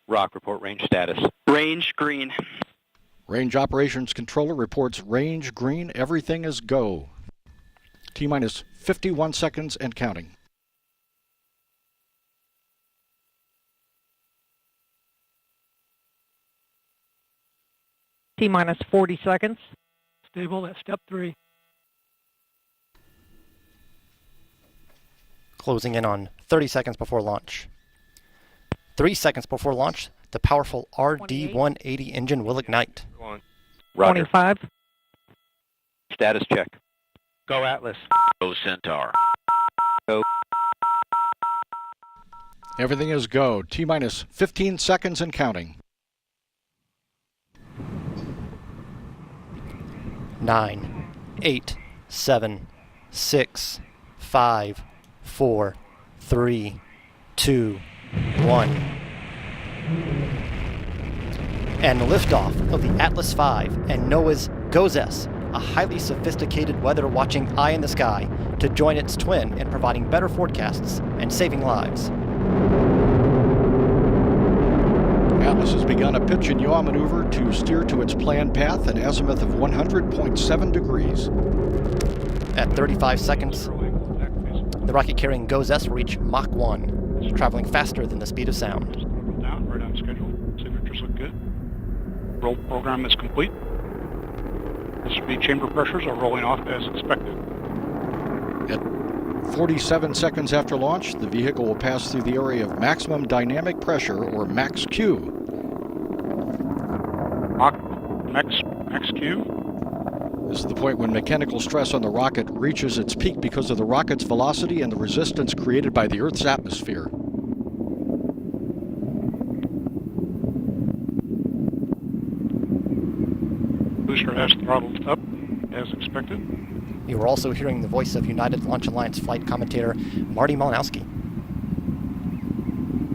Rock, report range status. Range green. Range Operations Controller reports range green. Everything is go. T-minus 51 seconds and counting. T-minus 40 seconds. Stable at step 3. Closing in on 30 seconds before launch. 3 seconds before launch, the powerful RD-180 engine will ignite. Roger. 25. Status check. Go Atlas. Go Centaur. Go. Everything is go. T-minus 15 seconds and counting. 9, 8, 7, 6, 5, 4, 3, 2, 1. And liftoff of the Atlas V and NOAA's GOES-S, a highly sophisticated weather-watching eye in the sky, to join its twin in providing better forecasts and saving lives. Atlas has begun a pitch and yaw maneuver to steer to its planned path, an azimuth of 100.7 degrees. At 35 seconds, the rocket carrying GOES-S will reach Mach 1, traveling faster than the speed of sound. Down, right on schedule. Signatures look good. Roll program is complete. SRB chamber pressures are rolling off as expected. At 47 seconds after launch, the vehicle will pass through the area of maximum dynamic pressure, or max Q. Max Q. This is the point when mechanical stress on the rocket reaches its peak because of the rocket's velocity and the resistance created by the Earth's atmosphere. Booster has throttled up as expected. You are also hearing the voice of United Launch Alliance flight commentator Marty Malinowski.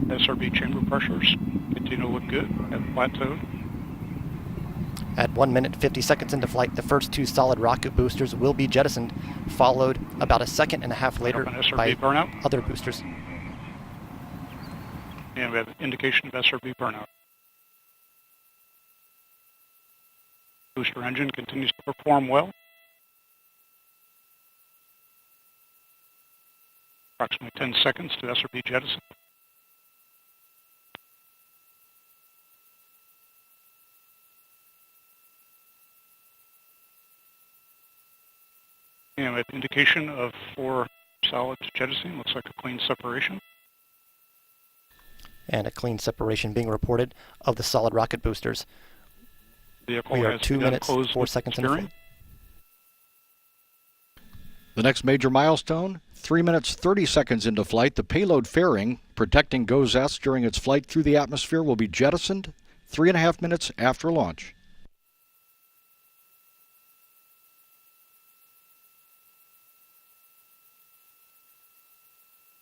SRB chamber pressures continue to look good, have plateaued. At 1 minute 50 seconds into flight, the first 2 solid rocket boosters will be jettisoned, followed about a second and a half later by burnout. other boosters. And we have indication of SRB burnout. Booster engine continues to perform well. Approximately 10 seconds to SRB jettison. And with indication of 4 solids jettisoning, looks like a clean separation. And a clean separation being reported of the solid rocket boosters. Vehicle We are has 2 begun minutes, closed 4 loop seconds into steering. flight. The next major milestone, 3 minutes 30 seconds into flight, the payload fairing protecting GOES-S during its flight through the atmosphere will be jettisoned 3.5 minutes after launch.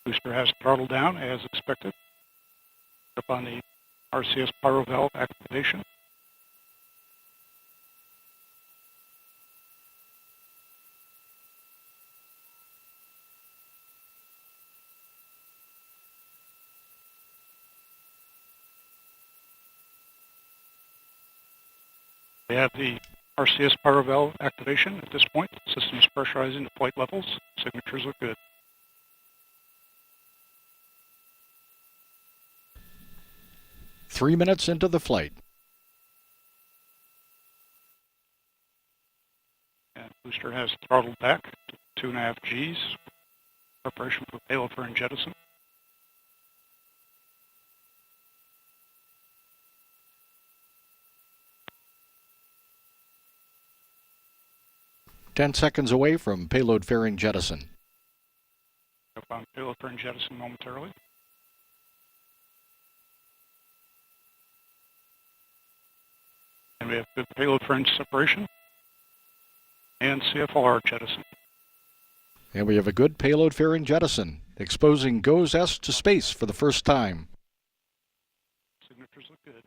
Booster has throttled down as expected. Up on the RCS pyro valve activation. We have the RCS pyro valve activation at this point. The system is pressurizing to flight levels. Signatures look good. Three minutes into the flight. And booster has throttled back to 2.5 Gs. Preparation for payload for jettison. Ten seconds away from payload fairing jettison. Up on payload for jettison momentarily. And we have good payload for separation and CFLR jettison. And we have a good payload fairing jettison, exposing GOES-S to space for the first time. Signatures look good.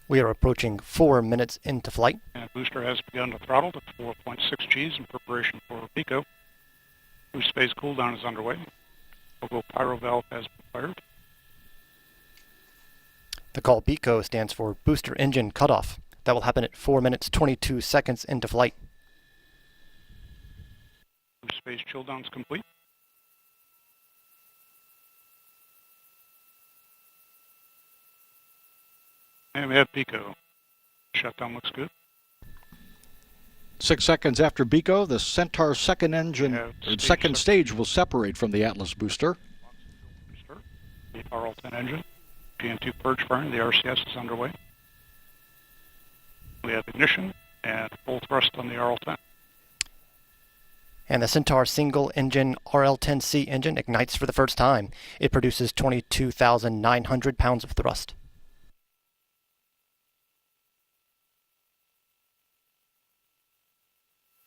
We are approaching 4 minutes into flight. And booster has begun to throttle to 4.6 Gs in preparation for pico. Boost phase cooldown is underway. Logo pyro valve has been fired. The call BECO stands for Booster Engine Cutoff. That will happen at 4 minutes 22 seconds into flight. Boost phase chill down is complete. And we have BECO. Shutdown looks good. 6 seconds after BECO, the Centaur second engine, Yeah, or stage second sec- stage will separate from the Atlas booster. Booster. The RL-10 engine. PN2 purge firing. The RCS is underway. We have ignition and full thrust on the RL-10. And the Centaur single-engine RL-10C engine ignites for the first time. It produces 22,900 pounds of thrust.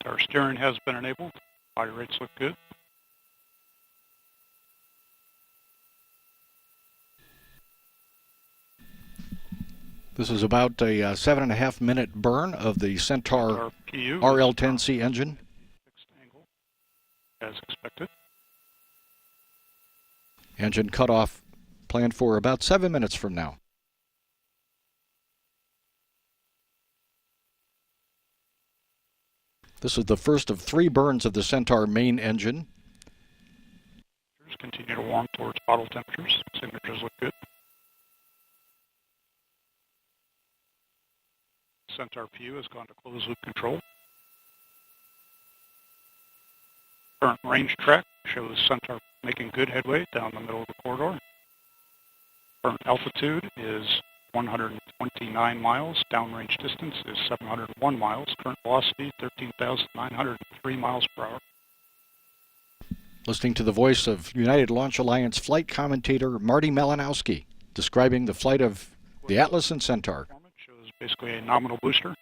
Our steering has been enabled. Body rates look good. This is about a 7.5 minute burn of the Centaur Our PU is RL-10C engine. fixed angle, as expected. Engine cutoff planned for about 7 minutes from now. This is the first of 3 burns of the Centaur main engine. Continue to warm towards bottle temperatures. Signatures look good. Centaur PU has gone to closed loop control. Current range track shows Centaur making good headway down the middle of the corridor. Current altitude is 129 miles. Downrange distance is 701 miles. Current velocity 13,903 miles per hour. Listening to the voice of United Launch Alliance flight commentator Marty Malinowski describing the flight of the Atlas and Centaur. Performance shows basically a nominal booster.